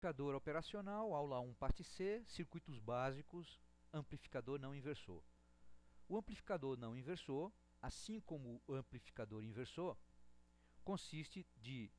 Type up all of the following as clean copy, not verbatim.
amplificador operacional, aula 1, parte C, circuitos básicos, amplificador não inversor. O amplificador não inversor, assim como o amplificador inversor, consiste de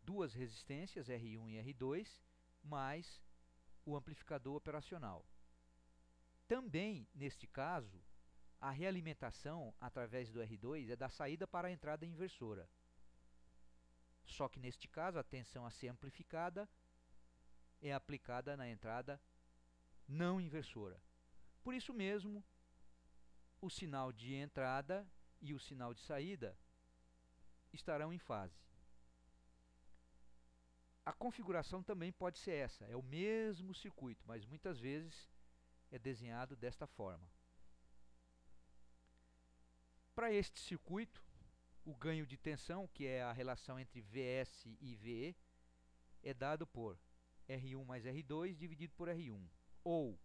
duas resistências, R1 e R2, mais o amplificador operacional. Também, neste caso, a realimentação através do R2 é da saída para a entrada inversora. Só que neste caso a tensão a ser amplificada é aplicada na entrada não inversora. Por isso mesmo, o sinal de entrada e o sinal de saída estarão em fase. A configuração também pode ser essa, é o mesmo circuito, mas muitas vezes é desenhado desta forma. Para este circuito, o ganho de tensão, que é a relação entre Vs e VE, é dado por R1 mais R2 dividido por R1, ou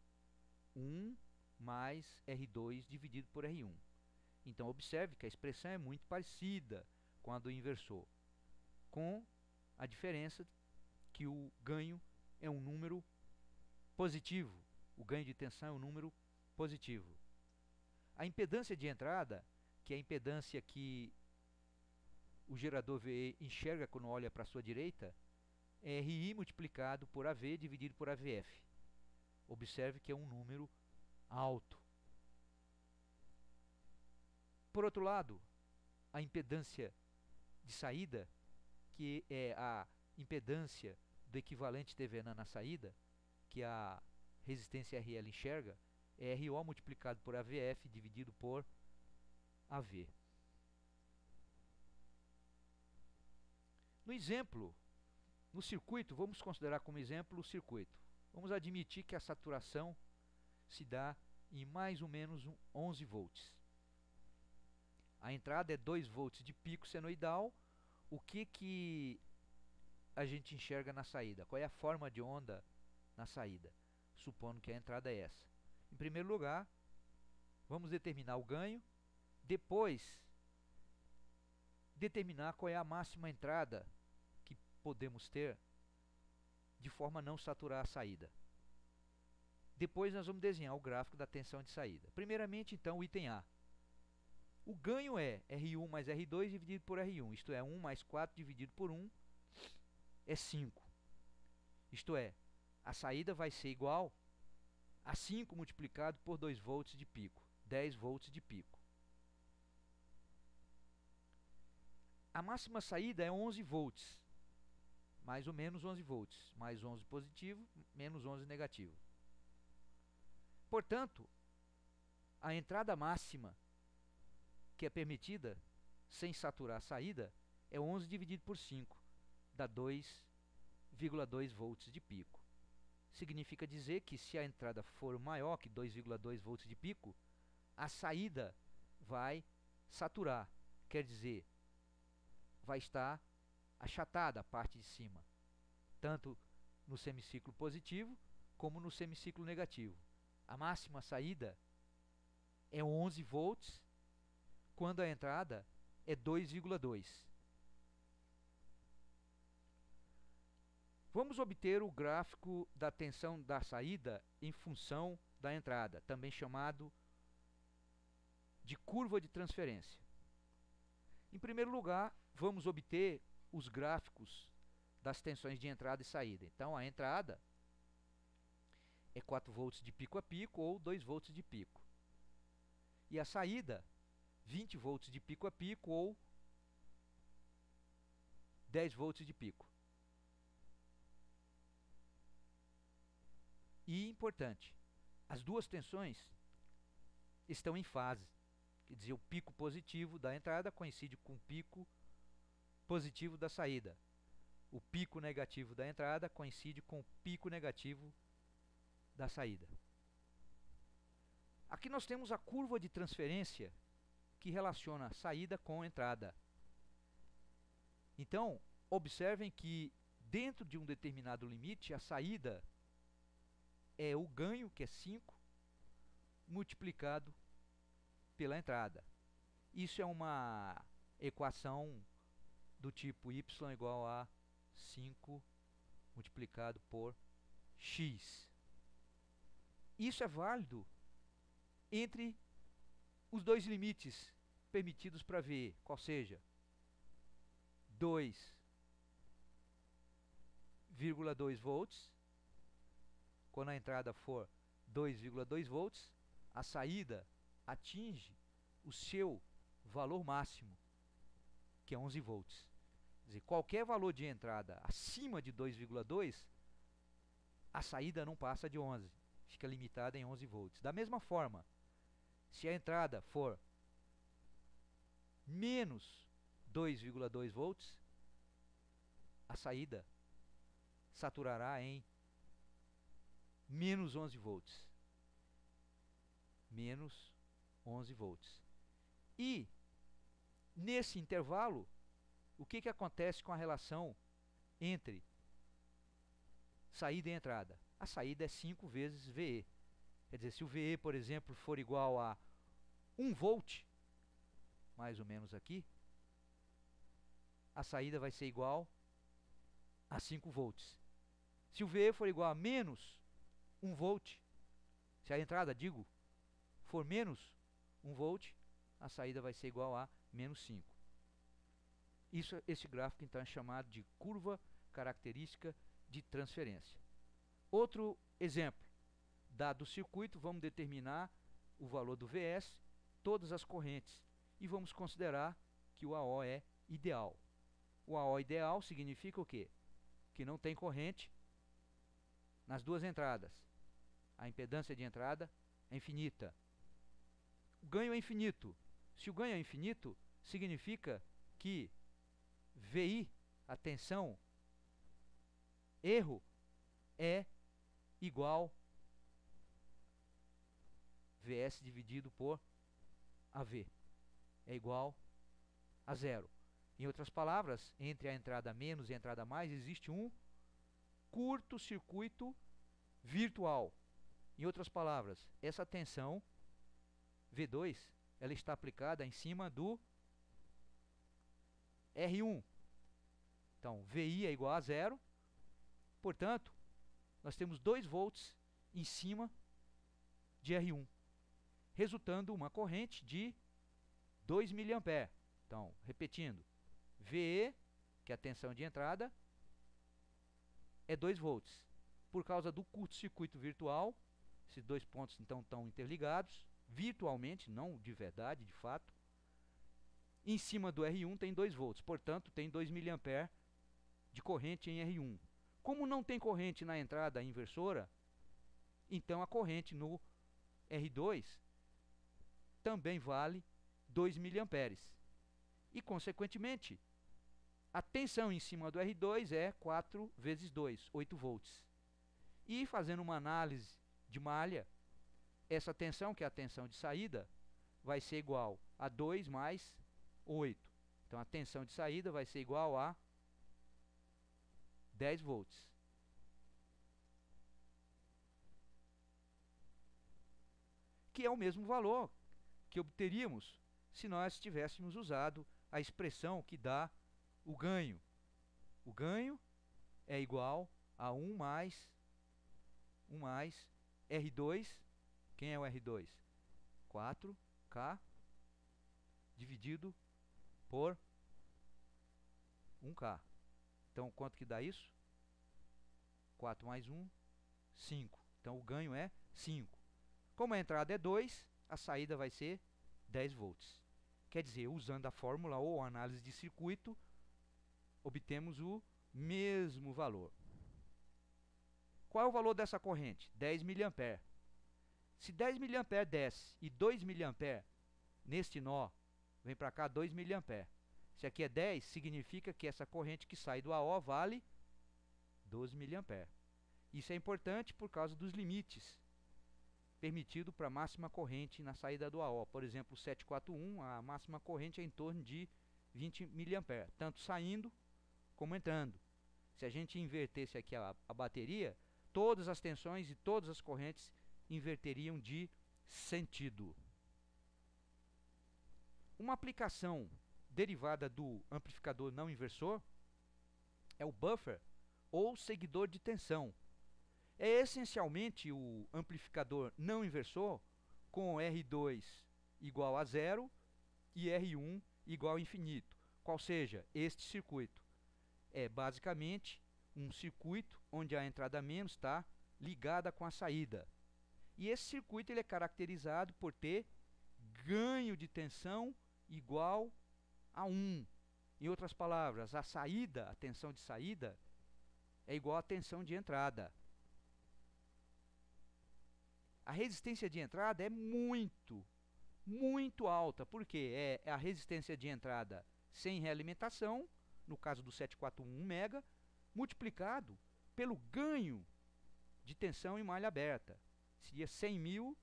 1 mais R2 dividido por R1. Então, observe que a expressão é muito parecida com a do inversor, com a diferença que o ganho é um número positivo. O ganho de tensão é um número positivo. A impedância de entrada, que é a impedância que o gerador VE enxerga quando olha para a sua direita, é RI multiplicado por AV dividido por AVF. Observe que é um número alto. Por outro lado, a impedância de saída, que é a impedância do equivalente TVNA na saída, que a resistência RL enxerga, é RO multiplicado por AVF dividido por AV. No exemplo, no circuito, vamos considerar como exemplo o circuito. Vamos admitir que a saturação se dá em mais ou menos 11 volts. A entrada é 2 volts de pico senoidal. O que a gente enxerga na saída? Qual é a forma de onda na saída? Supondo que a entrada é essa. Em primeiro lugar, vamos determinar o ganho. Depois, determinar qual é a máxima entrada que podemos ter de forma a não saturar a saída. Depois nós vamos desenhar o gráfico da tensão de saída. Primeiramente, então, o item A. O ganho é R1 mais R2 dividido por R1, isto é, 1 mais 4 dividido por 1 é 5. Isto é, a saída vai ser igual a 5 multiplicado por 2 volts de pico, 10 volts de pico. A máxima saída é 11 volts, mais ou menos 11 volts, mais 11 positivo, menos 11 negativo. Portanto, a entrada máxima que é permitida, sem saturar a saída, é 11 dividido por 5, dá 2,2 volts de pico. Significa dizer que se a entrada for maior que 2,2 volts de pico, a saída vai saturar, quer dizer, vai estar achatada a parte de cima, tanto no semiciclo positivo como no semiciclo negativo. A máxima saída é 11 volts, quando a entrada é 2,2. Vamos obter o gráfico da tensão da saída em função da entrada, também chamado de curva de transferência. Em primeiro lugar, vamos obter os gráficos das tensões de entrada e saída. Então, a entrada é 4 volts de pico a pico ou 2 volts de pico. E a saída, 20 volts de pico a pico ou 10 volts de pico. E importante, as duas tensões estão em fase. Quer dizer, o pico positivo da entrada coincide com o pico positivo da saída. O pico negativo da entrada coincide com o pico negativo da saída. Aqui nós temos a curva de transferência que relaciona a saída com a entrada. Então, observem que dentro de um determinado limite, a saída é o ganho, que é 5, multiplicado pela entrada. Isso é uma equação do tipo y igual a 5 multiplicado por x. Isso é válido entre os dois limites permitidos para VE, qual seja 2,2 volts, quando a entrada for 2,2 volts, a saída atinge o seu valor máximo, que é 11 volts. Quer dizer, qualquer valor de entrada acima de 2,2, a saída não passa de 11, fica limitada em 11 volts. Da mesma forma, se a entrada for menos 2,2 volts, a saída saturará em menos 11 volts. Menos 11 volts. E, nesse intervalo, o que acontece com a relação entre saída e entrada? A saída é 5 vezes VE. Quer dizer, se o VE, por exemplo, for igual a 1 volt, mais ou menos aqui, a saída vai ser igual a 5 volts. Se o VE for igual a menos 1 volt, se a entrada, digo, for menos 1 volt, a saída vai ser igual a menos 5. Esse gráfico, então, é chamado de curva característica de transferência. Outro exemplo, dado o circuito, vamos determinar o valor do VS, todas as correntes, e vamos considerar que o AO é ideal. O AO ideal significa o quê? Que não tem corrente nas duas entradas. A impedância de entrada é infinita. O ganho é infinito. Se o ganho é infinito, significa que VI, a tensão, erro, é igual VS dividido por AV. É igual a zero. Em outras palavras, entre a entrada menos e a entrada mais, existe um curto-circuito virtual. Em outras palavras, essa tensão V2, ela está aplicada em cima do R1. Então, VI é igual a zero. Portanto, nós temos 2 volts em cima de R1, resultando uma corrente de 2 mA. Então, repetindo, VE, que é a tensão de entrada, é 2 volts. Por causa do curto-circuito virtual, esses dois pontos então estão interligados, virtualmente, não de verdade, de fato. Em cima do R1 tem 2 volts, portanto tem 2 mA de corrente em R1. Como não tem corrente na entrada inversora, então a corrente no R2 também vale 2 mA. E, consequentemente, a tensão em cima do R2 é 4 vezes 2, 8 volts. E, fazendo uma análise de malha, essa tensão, que é a tensão de saída, vai ser igual a 2 mais 8. Então, a tensão de saída vai ser igual a 10 volts. Que é o mesmo valor que obteríamos se nós tivéssemos usado a expressão que dá o ganho. O ganho é igual a 1 mais R2. Quem é o R2? 4K dividido por 1K. Então, quanto que dá isso? 4 mais 1, 5. Então, o ganho é 5. Como a entrada é 2, a saída vai ser 10 volts. Quer dizer, usando a fórmula ou a análise de circuito, obtemos o mesmo valor. Qual é o valor dessa corrente? 10 mA. Se 10 mA desce e 2 mA neste nó, vem para cá 2 mA. Se aqui é 10, significa que essa corrente que sai do AO vale 12 mA. Isso é importante por causa dos limites permitido para a máxima corrente na saída do AO. Por exemplo, o 741, a máxima corrente é em torno de 20 mA, tanto saindo como entrando. Se a gente invertesse aqui a bateria, todas as tensões e todas as correntes inverteriam de sentido. Uma aplicação derivada do amplificador não inversor é o buffer ou seguidor de tensão. É essencialmente o amplificador não inversor com R2 igual a zero e R1 igual a infinito. Qual seja, este circuito é basicamente um circuito onde a entrada menos está ligada com a saída. E esse circuito ele é caracterizado por ter ganho de tensão igual a 1. Em outras palavras, a saída, a tensão de saída, é igual à tensão de entrada. A resistência de entrada é muito alta, porque é a resistência de entrada sem realimentação, no caso do 741 mega, multiplicado pelo ganho de tensão em malha aberta. Seria 100.000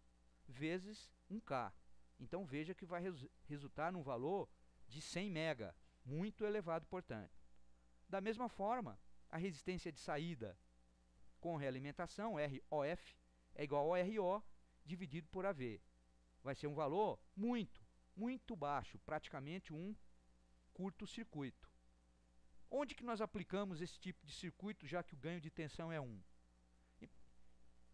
vezes 1K. Então veja que vai resultar num valor de 100 mega, muito elevado, portanto. Da mesma forma, a resistência de saída com realimentação, ROF, é igual a RO dividido por AV. Vai ser um valor muito baixo, praticamente um curto-circuito. Onde que nós aplicamos esse tipo de circuito, já que o ganho de tensão é 1?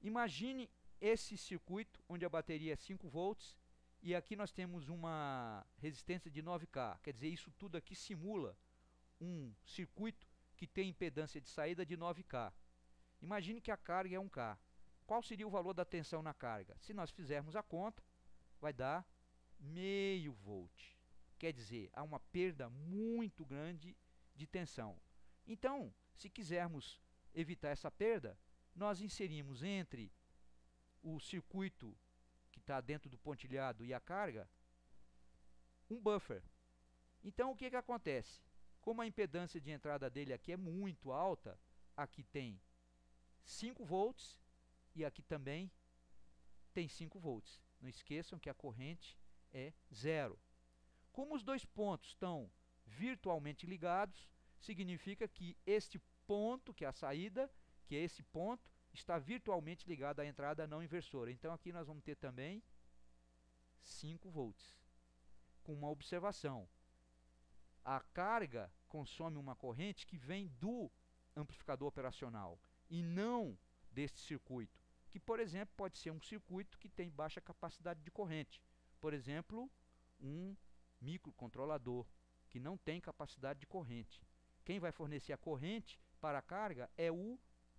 Imagine esse circuito onde a bateria é 5 volts e aqui nós temos uma resistência de 9K. Quer dizer, isso tudo aqui simula um circuito que tem impedância de saída de 9K. Imagine que a carga é 1K. Qual seria o valor da tensão na carga? Se nós fizermos a conta, vai dar meio volt. Quer dizer, há uma perda muito grande de tensão. Então, se quisermos evitar essa perda, nós inserimos entre o circuito que está dentro do pontilhado e a carga um buffer. Então, o que acontece? Como a impedância de entrada dele aqui é muito alta, aqui tem 5 volts e aqui também tem 5 volts. Não esqueçam que a corrente é zero. Como os dois pontos estão virtualmente ligados, significa que este ponto, que é a saída, que é esse ponto, está virtualmente ligado à entrada não inversora. Então aqui nós vamos ter também 5 volts. Com uma observação: a carga consome uma corrente que vem do amplificador operacional e não deste circuito, que, por exemplo, pode ser um circuito que tem baixa capacidade de corrente. Por exemplo, um microcontrolador que não tem capacidade de corrente. Quem vai fornecer a corrente para a carga é o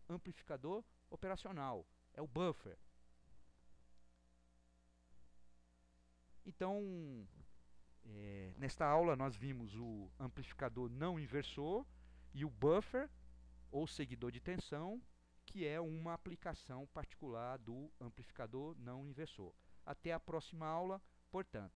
amplificador operacional, é o buffer. Então, nesta aula nós vimos o amplificador não inversor e o buffer, ou seguidor de tensão, que é uma aplicação particular do amplificador não inversor. Até a próxima aula, portanto.